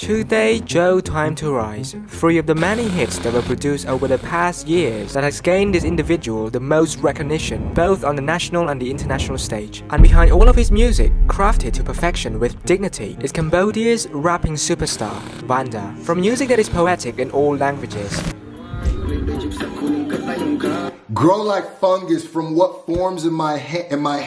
Today, Joe Time to Rise, three of the many hits that were produced over the past years that has gained this individual the most recognition both on the national and the international stage. And behind all of his music, crafted to perfection with dignity, is Cambodia's rapping superstar, Vannda. From music that is poetic in all languages, grow like fungus from what forms in my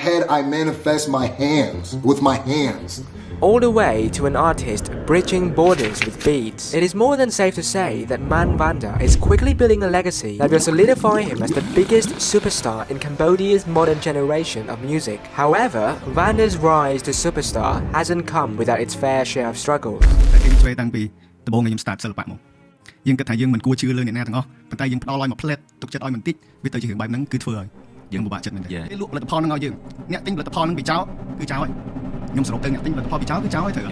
head I manifest with my hands. All the way to an artist bridging borders with beats. It is more than safe to say that Mann Vannda is quickly building a legacy that will solidify him as the biggest superstar in Cambodia's modern generation of music. However, Vannda's rise to superstar hasn't come without its fair share of struggles. យើងគិតថាយើងមិនគួរជឿលើអ្នកណាទាំងអស់ប៉ុន្តែយើងផ្ដល់ឲ្យមួយផ្លែតទុកចិត្តឲ្យបន្តិចវាទៅជារឿងបែបហ្នឹងគឺធ្វើឲ្យយើងពិបាកចិត្តមែនទេគេលក់ផលិតផលហ្នឹងឲ្យយើងអ្នកទិញផលិតផលហ្នឹងពីចោលគឺចោលហើយខ្ញុំសរុបទៅអ្នកទិញផលិតផលពីចោលគឺចោលហើយត្រូវ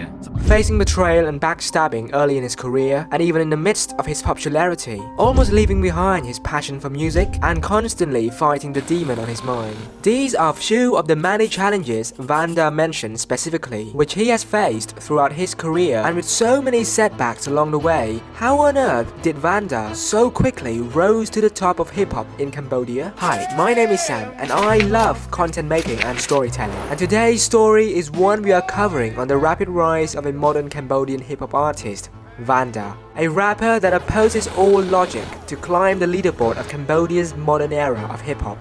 Facing betrayal and backstabbing early in his career and even in the midst of his popularity, almost leaving behind his passion for music and constantly fighting the demon on his mind. These are few of the many challenges Vannda mentioned specifically, which he has faced throughout his career, and with so many setbacks along the way, how on earth did Vannda so quickly rose to the top of hip-hop in Cambodia? Hi, my name is Sam and I love content making and storytelling, and today's story is one we are covering on the rapid rise of a modern Cambodian hip-hop artist, Vannda, a rapper that opposes all logic to climb the leaderboard of Cambodia's modern era of hip-hop.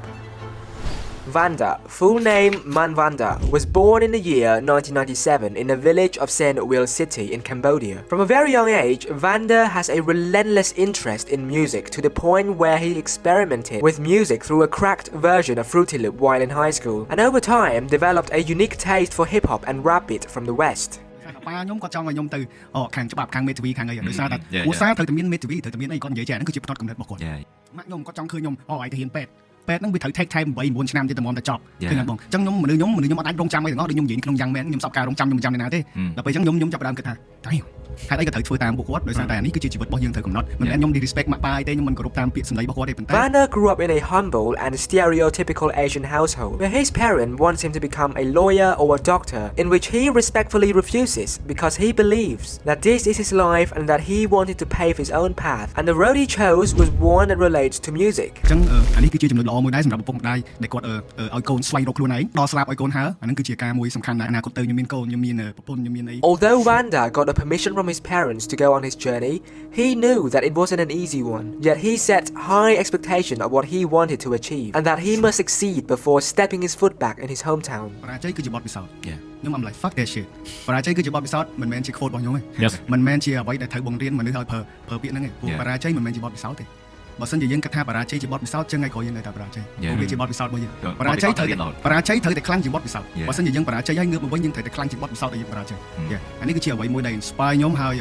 Vannda, full name Mann Vannda, was born in the year 1997 in the village of Sen Wil City in Cambodia. From a very young age, Vannda has a relentless interest in music to the point where he experimented with music through a cracked version of Fruity Loop while in high school, and over time developed a unique taste for hip-hop and rap beat from the West. ប៉ាខ្ញុំគាត់ចង់ឲ្យខ្ញុំទៅខាងច្បាប់ខាងមេធាវីខាងអីដោយសារតែឧស្សាហ៍ត្រូវតែមានមេធាវីត្រូវតែមានអីគាត់និយាយចាហ្នឹងគឺជាផ្នត់កំណត់របស់គាត់ម៉ាក់ខ្ញុំគាត់ចង់ឃើញខ្ញុំឲ្យទៅហ៊ានពេទ្យហ្នឹងវាត្រូវ take time 8 9ឆ្នាំទៀតតែមកតែចប់ឃើញអត់បងអញ្ចឹងខ្ញុំមនុស្សខ្ញុំអត់អាចរងចាំអីទាំងអស់ដូចខ្ញុំនិយាយក្នុងយ៉ាងមែនខ្ញុំសពការរងចាំខ្ញុំមិនចាំអ្នកណាទេដល់ពេលអញ្ចឹងខ្ញុំចាប់ផ្ដើមគិតថាតែហេតុអីក៏ត្រូវធ្វើតាមពួកគាត់ដោយសារតែនេះគឺជាជីវិតរបស់យើងត្រូវកំណត់មិនមែនខ្ញុំ disrespect ម៉ាក់ប៉ាអីទេខ្ញុំមិនគោរពតាមពាក្យសម្ដីរបស់គាត់ទេប៉ុន្តែ Vannda grew up in a humble and stereotypical Asian household where his parent wants him to become a lawyer or a doctor, in which he respectfully refuses because he believes that this is his life and that he wanted to pave his own path, and the road he chose was one that relates to music. អញ្ចឹងអានេះគឺជាចំណុចល្អមួយដែរសម្រាប់ឪពុកម្ដាយដែលគាត់ឲ្យកូនស្វែងរកខ្លួនឯងដល់ស្លាប់ឲ្យកូនហើអាហ្នឹងគឺជាការមួយសំខាន់ដែរអនាគតទៅខ្ញុំមានកូនខ្ញុំមានប្រពន្ធខ្ញុំមានអី Although Vannda got the permission from his parents to go on his journey, he knew that it wasn't an easy one. Yet he set high expectation of what he wanted to achieve, and that he must succeed before stepping his foot back in his hometown. បរាជ័យគឺជាបទពិសោធន៍ខ្ញុំ I'm like fuck that shit បរាជ័យគឺជាបទពិសោធន៍មិនមែនជា quote របស់ខ្ញុំទេមិនមែនជាអ្វីដែលត្រូវបង្រៀនមនុស្សឲ្យប្រើពាក្យហ្នឹងទេព្រោះបរាជ័យមិនមែនជាបទពិសោធន៍ទេបើសិនជាយើងគិតថាបរាជ័យជាបទពិសោធន៍ចឹងហើយក៏យើងនៅតែបរាជ័យព្រោះវាជាបទពិសោធន៍របស់យើងបរាជ័យត្រូវតែខ្លាំងជាបទពិសោធន៍បើសិនជាយើងបរាជ័យហើយងើបមកវិញយើងត្រូវតែខ្លាំងជាបទពិសោធន៍ឲ្យយើងបរាជ័យអានេះគឺជាអ្វីមួយដែល inspire ខ្ញុំហើយ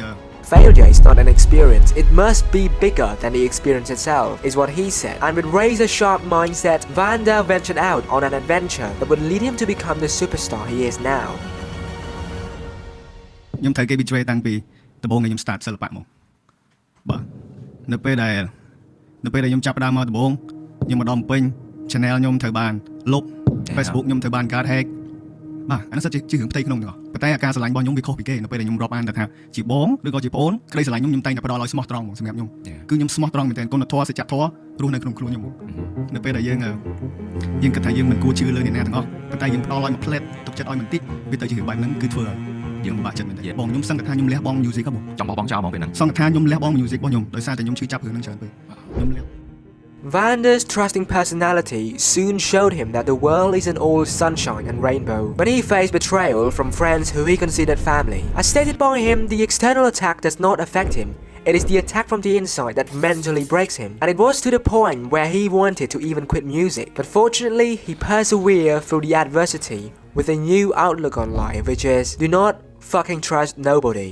Failure is not an experience, it must be bigger than the experience itself, is what he said. And with razor-sharp mindset, Vannda ventured out on an adventure that would lead him to become the superstar he is now. ខ្ញុំត្រូវគេ betray តាំងពីដំបូងខ្ញុំ start សិល្បៈមកបាទនៅពេលដែលខ្ញុំចាប់ផ្ដើមមកដំបូងខ្ញុំមកដល់ពេញ channel ខ្ញុំត្រូវបានលុប Facebook ខ្ញុំត្រូវបានកើត hack បាទអានេះសិតជារឿងផ្ទៃក្នុងទាំងអស់ប៉ុន្តែអាការស្រឡាញ់របស់ខ្ញុំវាខុសពីគេនៅពេលដែលខ្ញុំរាប់អានថាជាបងឬក៏ជាប្អូនក្តីស្រឡាញ់ខ្ញុំតែងតែផ្ដល់ឲ្យស្មោះត្រង់សម្រាប់ខ្ញុំគឺខ្ញុំស្មោះត្រង់មែនទែនគុណធម៌សច្ចធម៌រស់នៅក្នុងខ្លួនខ្ញុំនៅពេលដែលយើងគិតថាយើងមិនគួរជឿលើអ្នកណាទាំងអស់ប៉ុន្តែយើងផ្ដល់ឲ្យមួយផ្លែតទុកចិត្តឲ្យបន្តិចវាទៅជារឿងបែបហ្នឹងគឺធ្វើឲ្យយើងពិបាកចិត្តមែនទេបងខ្ញុំសង្កត់ថាខ្ញុំលះបង់ music ហ៎បងចង់បោះបង់ចោលមកពេលហ្នឹងសង្កត់ថាខ្ញុំលះបង់ music របស់ខ្ញុំដោយសារតែខ្ញុំឈឺចាប់រឿងហ្នឹងច្រើនពេកខ្ញុំលះVannda's trusting personality soon showed him that the world isn't all sunshine and rainbow. When he faced betrayal from friends who he considered family, as stated by him, the external attack does not affect him. It is the attack from the inside that mentally breaks him. And it was to the point where he wanted to even quit music. But fortunately, he persevered through the adversity with a new outlook on life, which is, do not fucking trust nobody.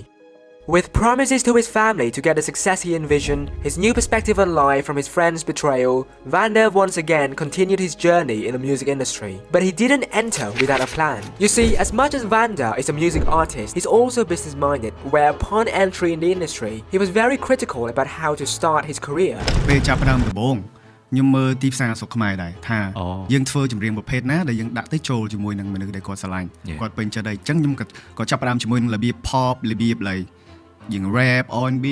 With promises to his family to get the success he envisioned, his new perspective on life from his friend's betrayal, Vannda once again continued his journey in the music industry. But he didn't enter without a plan. You see, as much as Vannda is a music artist, he's also business-minded, where upon entry in the industry, he was very critical about how to start his career. ពេលចាប់ផ្ដើមដំបូងខ្ញុំមើលទីផ្សារស្រុកខ្មែរដែរថាយើងធ្វើចម្រៀងប្រភេទណាដែលយើងដាក់ទៅចូលជាមួយនឹងមនុស្សដែលគាត់ស្រឡាញ់គាត់ពេញចិត្តដែរអញ្ចឹងខ្ញុំក៏ចាប់ផ្ដើមជាមួយនឹងរបៀប pop របៀប យើង rap R&B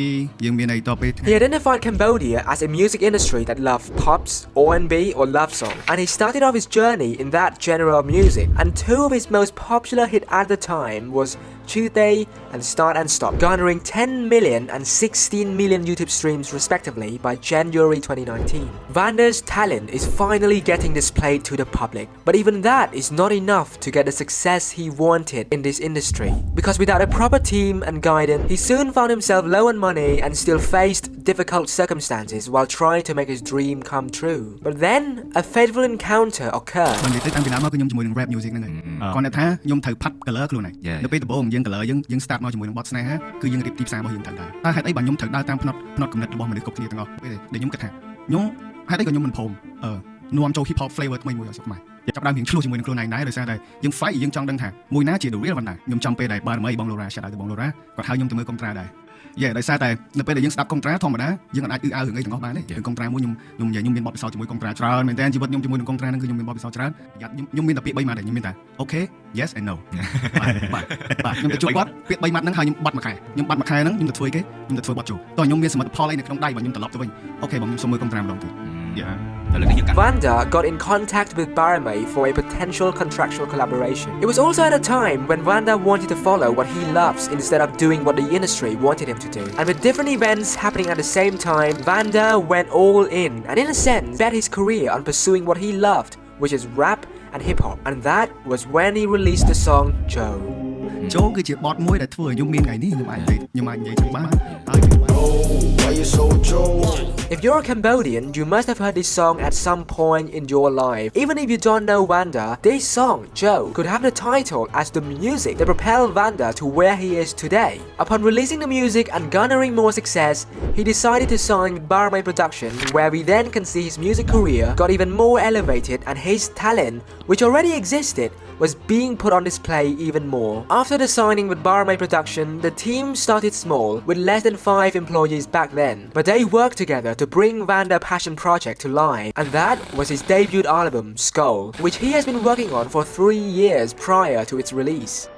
យើងមានអីតទៅ He identified Cambodia as a music industry that loved pops, R&B or love song, and he started off his journey in that genre of music. And two of his most popular hits at the time was Tuesday and Start and Stop, garnering 10 million and 16 million YouTube streams respectively by January 2019. Vannda's talent is finally getting displayed to the public, but even that is not enough to get the success he wanted in this industry. Because without a proper team and guidance, he soon found himself low on money and still faced difficult circumstances while trying to make his dream come true. But then, a fateful encounter occurred. និយាយទៅតាំងពីដើមមកគឺខ្ញុំជាមួយនឹង rap music ហ្នឹងហើយគាត់ថាខ្ញុំត្រូវផាត់ color ខ្លួនឯងនៅពេលដំបូងយើង color យើង start មកជាមួយនឹងបទស្នេហាគឺយើងរៀបទីផ្សាររបស់យើងត្រូវដែរតែហេតុអីបើខ្ញុំត្រូវដើរតាមផ្នត់គំនិតរបស់មនុស្សគ្រប់គ្នាទាំងអស់ពេលដែលខ្ញុំគិតថាខ្ញុំហេតុអីក៏ខ្ញុំមិនព្រមនាំចូល hip hop flavor ថ្មីមួយឲ្យស្រុកខ្មែរចាប់ដើមរៀងឆ្លោះជាមួយនឹងខ្លួនឯងដែរដោយសារតែយើង fight យើងចង់ដឹងថាមួយណាជា the real Vannda ខ្ញុំចង់ពេលដែល Baramey បង Laura shout out ទៅបង Laura គាត់ហៅខ្ញុំទៅមើលកុំត្រាដែរដោយសារតែនៅពេលដែលយើងស្ដាប់កុំត្រាធម្មតាយើងអាចអ៊ឺអៅរឿងអីទាំងអស់បានទេរឿងកុំត្រាមួយខ្ញុំនិយាយខ្ញុំមានបទពិសោធន៍ជាមួយកុំត្រាច្រើនមែនតើជីវិតខ្ញុំជាមួយនឹងកុំត្រាហ្នឹងគឺខ្ញុំមានបទពិសោធន៍ច្រើនខ្ញុំមានតែពាក្យ3ម៉ាត់ទេខ្ញុំមានតែ okay yes and no បាទខ្ញុំទៅជួបគាត់ពាក្យ3ម៉ាត់ហ្នឹងហើយខ្ញុំបាត់មួយខែខ្ញុំបាត់មួយខែហ្នឹងខ្ញុំទៅធ្វើគេខ្ញុំទៅធ្វើបទចូលតោះខ្ញុំមានសមិទ្ធផលអីនៅក្នុងដៃបើខ្ញុំត្រឡប់ទៅវិញអូខេបងខ្ញុំសុំមើលកុំត្រាម្ដងទៀត Vannda got in contact with Baramey for a potential contractual collaboration. It was also at a time when Vannda wanted to follow what he loves instead of doing what the industry wanted him to do. And with different events happening at the same time, Vannda went all in and in a sense bet his career on pursuing what he loved, which is rap and hip-hop. And that was when he released the song Joe. ចូលគឺជាបទមួយដែលធ្វើឲ្យខ្ញុំមានថ្ងៃនេះខ្ញុំអាចនិយាយទៅបានហើយ If you're a Cambodian, you must have heard this song at some point in your life. Even if you don't know Vannda, this song, Joe, could have the title as the music that propelled Vannda to where he is today. Upon releasing the music and garnering more success, he decided to sign with Baramey Production, where we then can see his music career got even more elevated and his talent, which already existed, was being put on display even more. After the signing with Baramey Production, the team started small, with less than 5 employees back then, but they worked together to bring Vannda Passion Project to life, and that was his debut album, Skull, which he has been working on for 3 years prior to its release.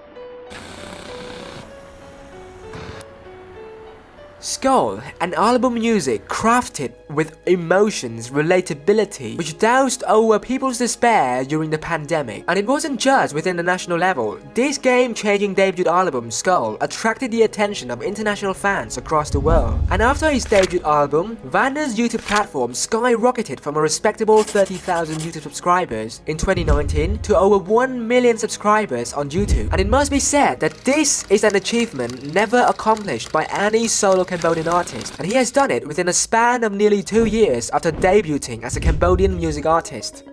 Skull, an album music crafted with emotions, relatability, which doused over people's despair during the pandemic. And it wasn't just within the national level. This game-changing debut album, Skull, attracted the attention of international fans across the world. And after his debut album, Vannda's YouTube platform skyrocketed from a respectable 30,000 YouTube subscribers in 2019 to over 1 million subscribers on YouTube. And it must be said that this is an achievement never accomplished by any solo Cambodian artist, and he has done it within a span of nearly 2 years after debuting as a Cambodian music artist.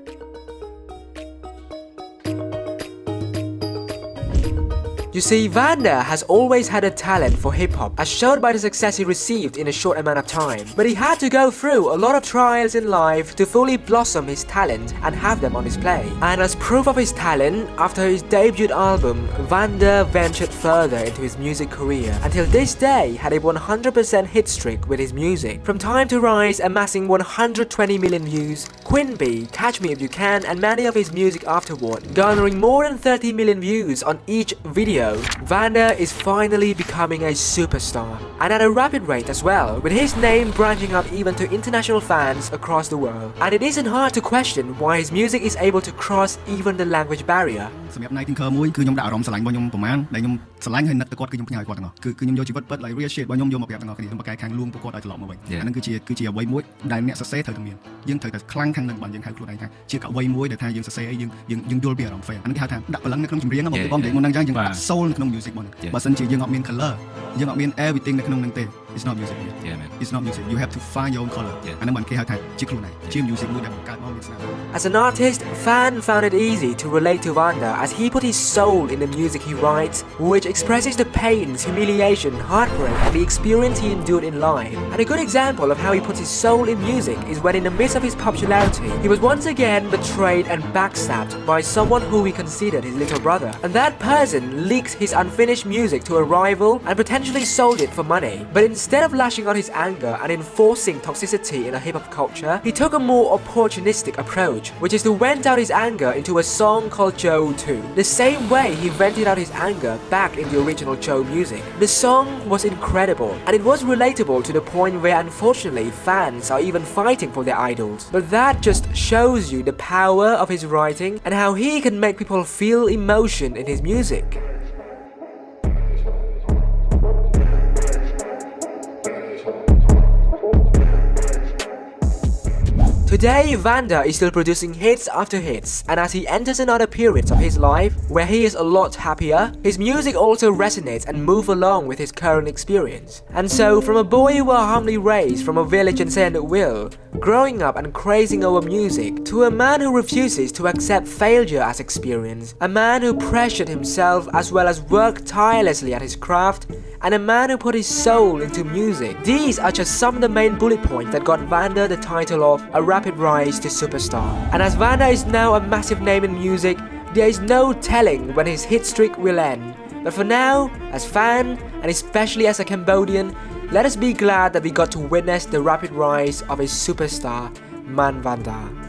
You see, Vannda has always had a talent for hip-hop, as shown by the success he received in a short amount of time. But he had to go through a lot of trials in life to fully blossom his talent and have them on display. And as proof of his talent, after his debut album, Vannda ventured further into his music career, until this day had a 100% hit streak with his music. From Time to Rise amassing 120 million views, Queen Bee, Catch Me If You Can, and many of his music afterward, garnering more than 30 million views on each video. Vannda is finally becoming a superstar, and at a rapid rate as well, with his name branching up even to international fans across the world. And it isn't hard to question why his music is able to cross even the language barrier. សម្រាប់ Night Thinker មួយគឺខ្ញុំដាក់អារម្មណ៍ស្រឡាញ់របស់ខ្ញុំប្រហែលដែលខ្ញុំស្រឡាញ់ហើយនឹកទៅគាត់គឺខ្ញុំផ្ញើឲ្យគាត់ទាំងអស់គឺខ្ញុំយកជីវិតពិត like real shit របស់ខ្ញុំយកមកប្រាប់ទាំងអស់គ្នាខ្ញុំបកកែខាងលួងពួកគាត់ឲ្យត្រឡប់មកវិញអាហ្នឹងគឺជាអ្វីមួយដែលអ្នកសរសេរត្រូវតែមានយើងត្រូវតែខ្លាំងខាងនឹងបើយើងហៅខ្លួនឯងថាជាអ្វីមួយដែលថាយើងសរសេរអីយើងយល់ពីអារម្មណ៍ fair អាហ្នឹងគេហៅថាដាក់ព្រលឹងនៅក្នុងចម្រៀងបងនិយាយមុនហ្នឹងអញ្ចឹងយើងដាក់ soul នៅក្នុង music មកបើសិនជាយើងអត់មាន color យើងអត់មាន everything នៅក្នុងហ្នឹងទេ it's not music it's not music you have to find your own color អាហ្នឹងបានគេហៅថាជាខ្លួនឯងជា music មួយដែលបង្កើតមកមានស្នាដៃ As an artist, fan found it easy to relate to Vannda as he put his soul in the music he writes, which expresses the pains, humiliation, heartbreak, and the experience he endured in life. And a good example of how he puts his soul in music is when in the midst of his popularity, he was once again betrayed and backstabbed by someone who he considered his little brother. And that person leaked his unfinished music to a rival and potentially sold it for money. But instead Instead of lashing out his anger and enforcing toxicity in a hip-hop culture, he took a more opportunistic approach, which is to vent out his anger into a song called youuuu, the same way he vented out his anger back in the original Joe music. The song was incredible, and it was relatable to the point where unfortunately fans are even fighting for their idols. But that just shows you the power of his writing and how he can make people feel emotion in his music. Today, Vannda is still producing hits after hits, and as he enters another period of his life where he is a lot happier, his music also resonates and moves along with his current experience. And so, from a boy who was humbly raised from a village in St. Will, growing up and crazing over music, to a man who refuses to accept failure as experience, a man who pressured himself as well as worked tirelessly at his craft, and a man who put his soul into music. These are just some of the main bullet points that got Vannda the title of a rapid rise to superstar. And as Vannda is now a massive name in music, there is no telling when his hit streak will end. But for now, as fan, and especially as a Cambodian, let us be glad that we got to witness the rapid rise of his superstar, Mann Vannda.